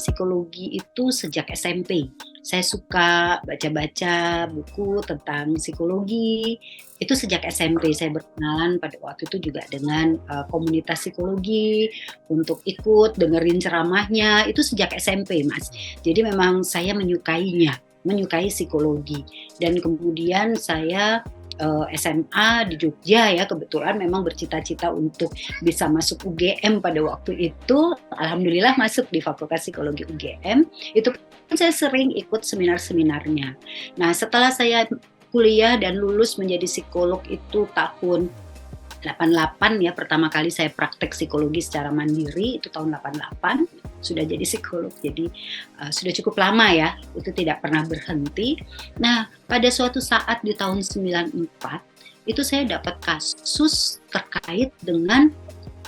psikologi itu sejak SMP. Saya suka baca-baca buku tentang psikologi, itu sejak SMP. Saya berkenalan pada waktu itu juga dengan komunitas psikologi, untuk ikut dengerin ceramahnya, itu sejak SMP, Mas. Jadi memang saya menyukai psikologi. Dan kemudian saya SMA di Jogja ya, kebetulan memang bercita-cita untuk bisa masuk UGM pada waktu itu. Alhamdulillah masuk di Fakultas Psikologi UGM. Itu kan saya sering ikut seminar-seminarnya. Nah, setelah saya kuliah dan lulus menjadi psikolog itu tahun 88 ya, pertama kali saya praktek psikologi secara mandiri itu tahun 88, sudah jadi psikolog. Jadi sudah cukup lama ya, itu tidak pernah berhenti. Nah, pada suatu saat di tahun 94 itu saya dapat kasus terkait dengan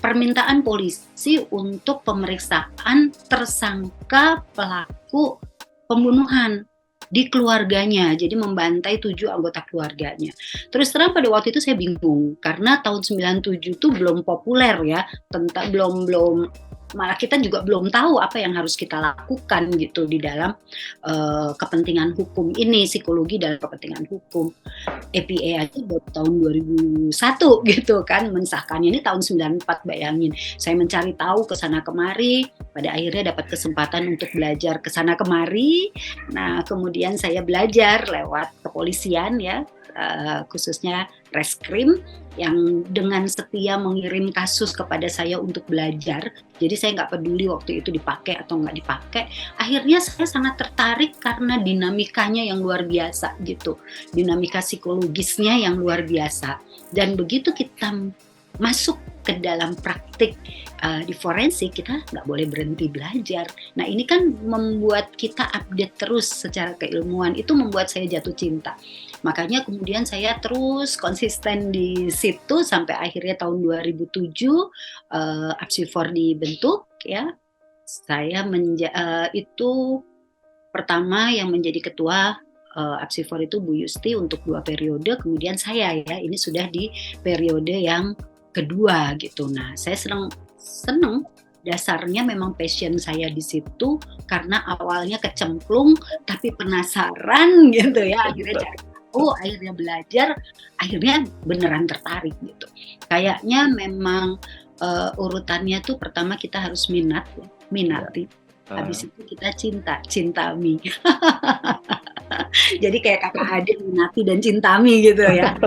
permintaan polisi untuk pemeriksaan tersangka pelaku pembunuhan di keluarganya, jadi membantai 7 anggota keluarganya. Terus terang pada waktu itu saya bingung, karena tahun 97 itu belum populer ya, belum malah kita juga belum tahu apa yang harus kita lakukan gitu di dalam kepentingan hukum ini, psikologi dalam kepentingan hukum. EPA aja baru tahun 2001 gitu kan, mensahkannya ini tahun 94, bayangin. Saya mencari tahu ke sana kemari, pada akhirnya dapat kesempatan untuk belajar ke sana kemari. Nah, kemudian saya belajar lewat kepolisian ya, khususnya Reskrim yang dengan setia mengirim kasus kepada saya untuk belajar. Jadi saya nggak peduli waktu itu dipakai atau nggak dipakai. Akhirnya saya sangat tertarik karena dinamikanya yang luar biasa gitu, dinamika psikologisnya yang luar biasa. Dan begitu kita masuk ke dalam praktik di forensik, kita nggak boleh berhenti belajar. Nah, ini kan membuat kita update terus secara keilmuan, itu membuat saya jatuh cinta. Makanya kemudian saya terus konsisten di situ sampai akhirnya tahun 2007 Apsifor dibentuk ya. Saya itu pertama yang menjadi ketua Apsifor itu Bu Yusti untuk 2 periode, kemudian saya ya, ini sudah di periode yang kedua gitu. Nah, saya seneng dasarnya memang passion saya di situ karena awalnya kecemplung tapi penasaran gitu ya, akhirnya cari tahu, akhirnya belajar, akhirnya beneran tertarik gitu. Kayaknya memang urutannya tuh pertama kita harus minati. Habis itu kita cintami. Jadi kayak kakak adik, minati dan cintami gitu ya.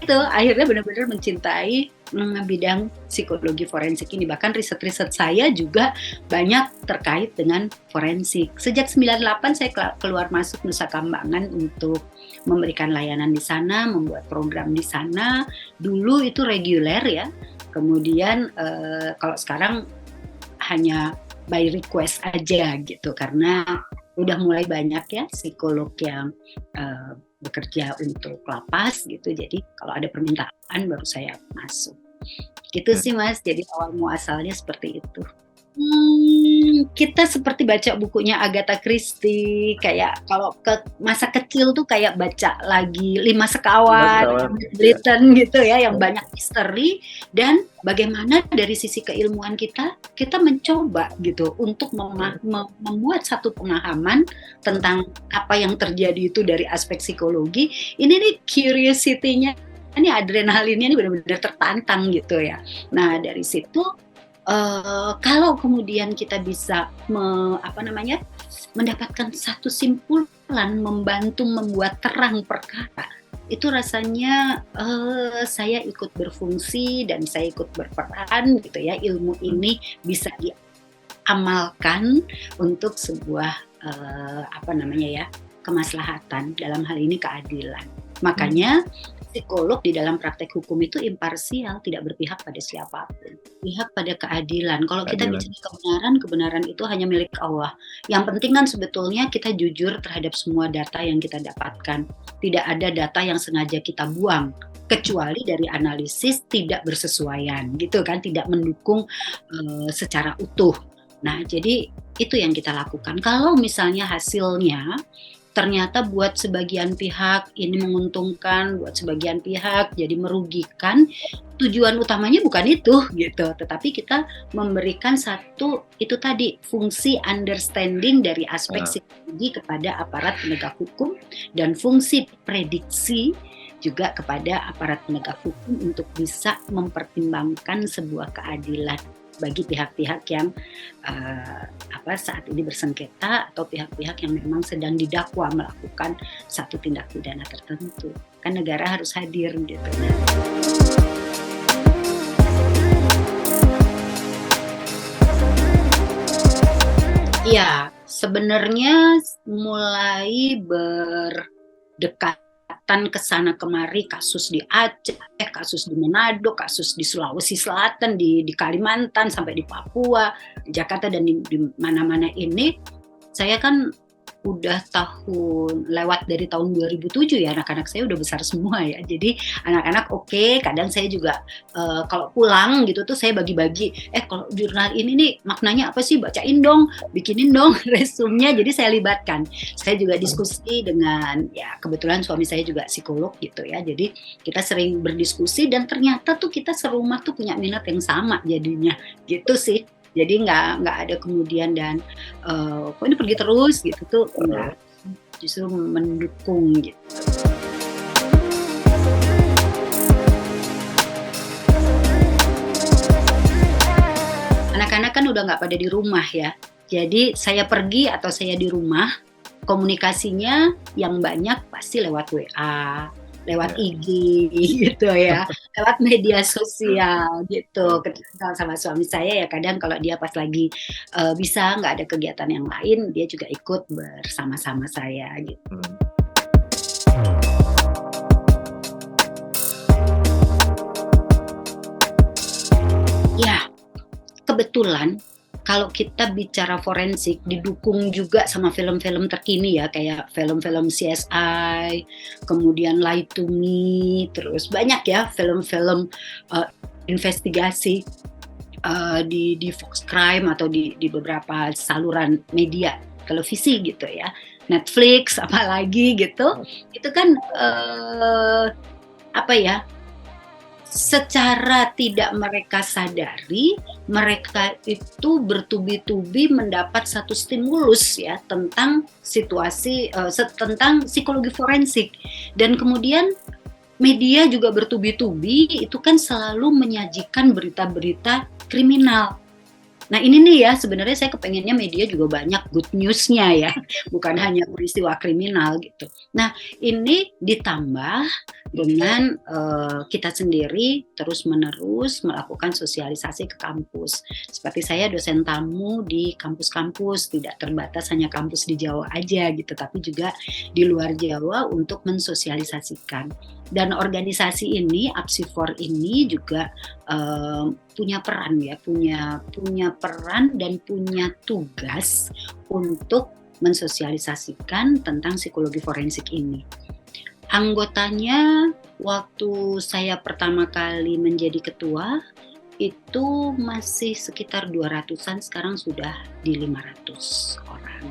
Itu akhirnya benar-benar mencintai bidang psikologi forensik ini. Bahkan riset-riset saya juga banyak terkait dengan forensik. Sejak 98 saya keluar masuk Nusa Kambangan untuk memberikan layanan di sana, membuat program di sana. Dulu itu reguler ya. Kemudian kalau sekarang hanya by request aja gitu, karena udah mulai banyak ya psikolog yang bekerja untuk lapas gitu. Jadi kalau ada permintaan baru saya masuk. Gitu sih Mas. Jadi awal muasalnya seperti itu. Kita seperti baca bukunya Agatha Christie, kayak kalau ke masa kecil tuh kayak baca lagi 5 Sekawan, Bliton gitu ya, yang banyak misteri, dan bagaimana dari sisi keilmuan kita mencoba gitu untuk membuat satu pemahaman tentang apa yang terjadi itu dari aspek psikologi. Ini nih curiosity-nya, ini adrenalinnya ini benar-benar tertantang gitu ya. Nah, dari situ kalau kemudian kita bisa mendapatkan satu simpulan, membantu membuat terang perkara, itu rasanya saya ikut berfungsi dan saya ikut berperan gitu ya. Ilmu ini bisa diamalkan untuk sebuah kemaslahatan, dalam hal ini keadilan. Makanya psikolog di dalam praktek hukum itu imparsial, tidak berpihak pada siapapun, pihak pada keadilan. Kalau kita bicara kebenaran itu hanya milik Allah. Yang penting kan sebetulnya kita jujur terhadap semua data yang kita dapatkan. Tidak ada data yang sengaja kita buang, kecuali dari analisis tidak bersesuaian, gitu kan, tidak mendukung secara utuh. Nah, jadi itu yang kita lakukan. Kalau misalnya hasilnya ternyata buat sebagian pihak ini menguntungkan, buat sebagian pihak jadi merugikan. Tujuan utamanya bukan itu gitu, tetapi kita memberikan satu itu tadi fungsi understanding dari aspek psikologi kepada aparat penegak hukum dan fungsi prediksi juga kepada aparat penegak hukum untuk bisa mempertimbangkan sebuah keadilan bagi pihak-pihak yang saat ini bersengketa atau pihak-pihak yang memang sedang didakwa melakukan satu tindak pidana tertentu. Kan negara harus hadir gitu. Iya, sebenarnya mulai berdekatan ke sana kemari, kasus di Aceh, kasus di Manado, kasus di Sulawesi Selatan, di Kalimantan, sampai di Papua, di Jakarta, dan di mana-mana ini, saya kan udah lewat dari tahun 2007 ya, anak-anak saya udah besar semua ya, jadi anak-anak oke, kadang saya juga kalau pulang gitu tuh saya bagi-bagi, kalau jurnal ini nih maknanya apa sih, bacain dong, bikinin dong resumenya, jadi saya libatkan. Saya juga diskusi dengan, ya kebetulan suami saya juga psikolog gitu ya, jadi kita sering berdiskusi dan ternyata tuh kita serumah tuh punya minat yang sama jadinya, gitu sih. Jadi nggak ada kemudian dan kok ini pergi terus gitu tuh, enggak, justru mendukung gitu. Anak-anak kan udah nggak pada di rumah ya, jadi saya pergi atau saya di rumah, komunikasinya yang banyak pasti lewat WA, lewat IG gitu ya, lewat media sosial gitu. Ketika sama suami saya ya kadang kalau dia pas lagi bisa nggak ada kegiatan yang lain, dia juga ikut bersama-sama saya gitu. Ya, kebetulan kalau kita bicara forensik didukung juga sama film-film terkini ya, kayak film-film CSI, kemudian Lie to Me, terus banyak ya film-film investigasi di Fox Crime atau di beberapa saluran media televisi gitu ya, Netflix apalagi gitu, itu kan secara tidak mereka sadari, mereka itu bertubi-tubi mendapat satu stimulus ya tentang situasi, tentang psikologi forensik. Dan kemudian media juga bertubi-tubi itu kan selalu menyajikan berita-berita kriminal. Nah ini nih ya, sebenarnya saya kepengennya media juga banyak good news-nya ya, bukan hanya peristiwa kriminal gitu. Nah ini ditambah dengan kita sendiri terus-menerus melakukan sosialisasi ke kampus. Seperti saya dosen tamu di kampus-kampus, tidak terbatas hanya kampus di Jawa aja gitu, tapi juga di luar Jawa untuk mensosialisasikan. Dan organisasi ini, APSIFOR ini juga punya peran ya, punya peran dan punya tugas untuk mensosialisasikan tentang psikologi forensik ini. Anggotanya waktu saya pertama kali menjadi ketua itu masih sekitar 200-an, sekarang sudah di 500 orang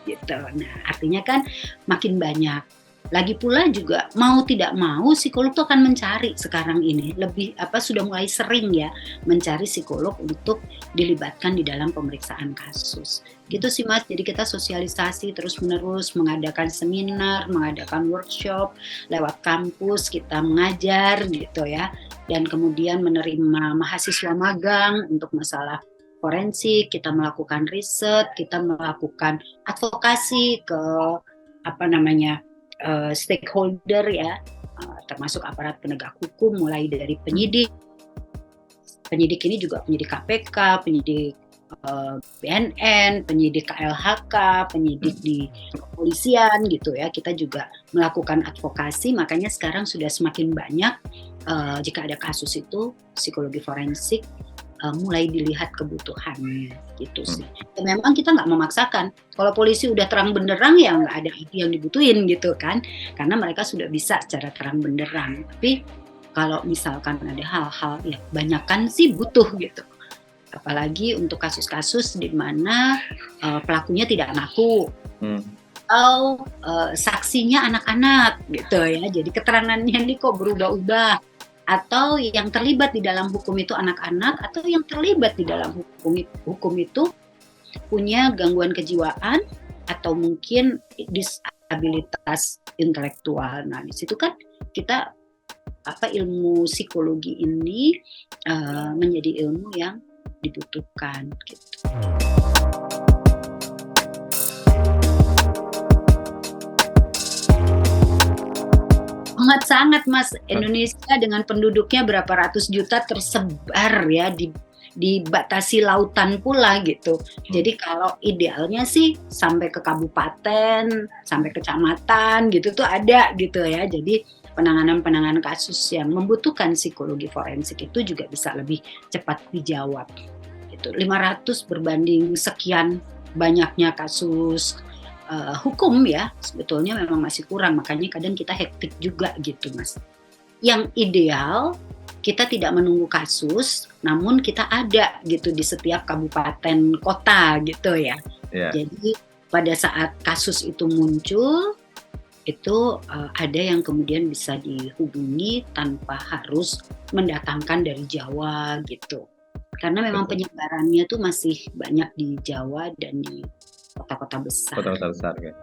gitu. Nah, artinya kan makin banyak. Lagi pula juga mau tidak mau psikolog tuh akan mencari sekarang ini sudah mulai sering ya mencari psikolog untuk dilibatkan di dalam pemeriksaan kasus. Gitu sih Mas, jadi kita sosialisasi terus-menerus, mengadakan seminar, mengadakan workshop, lewat kampus kita mengajar gitu ya, dan kemudian menerima mahasiswa magang untuk masalah forensik, kita melakukan riset, kita melakukan advokasi ke stakeholder ya, termasuk aparat penegak hukum, mulai dari penyidik ini juga penyidik KPK, penyidik BNN, penyidik KLHK, penyidik di kepolisian gitu ya. Kita juga melakukan advokasi, makanya sekarang sudah semakin banyak jika ada kasus itu psikologi forensik mulai dilihat kebutuhannya gitu sih. Dan memang kita nggak memaksakan. Kalau polisi udah terang benderang ya nggak ada yang dibutuhin gitu kan, karena mereka sudah bisa secara terang benderang. Tapi kalau misalkan ada hal-hal ya banyakan sih butuh gitu. Apalagi untuk kasus-kasus di mana pelakunya tidak ngaku. atau saksinya anak-anak gitu ya. Jadi keterangannya ini kok berubah-ubah, atau yang terlibat di dalam hukum itu anak-anak, atau yang terlibat di dalam hukum itu punya gangguan kejiwaan atau mungkin disabilitas intelektual. Nah, di situ kan kita ilmu psikologi ini menjadi ilmu yang dibutuhkan gitu. Sangat Mas, Indonesia dengan penduduknya berapa ratus juta tersebar ya dibatasi lautan pula gitu. Jadi kalau idealnya sih sampai ke kabupaten, sampai kecamatan gitu tuh ada gitu ya. Jadi penanganan kasus yang membutuhkan psikologi forensik itu juga bisa lebih cepat dijawab. Gitu. 500 berbanding sekian banyaknya kasus hukum ya, sebetulnya memang masih kurang, makanya kadang kita hektik juga gitu Mas. Yang ideal kita tidak menunggu kasus, namun kita ada gitu di setiap kabupaten kota gitu ya. Jadi pada saat kasus itu muncul, itu ada yang kemudian bisa dihubungi tanpa harus mendatangkan dari Jawa gitu. Karena memang penyebarannya tuh masih banyak di Jawa dan di kota-kota besar. Kota-kota besar ya.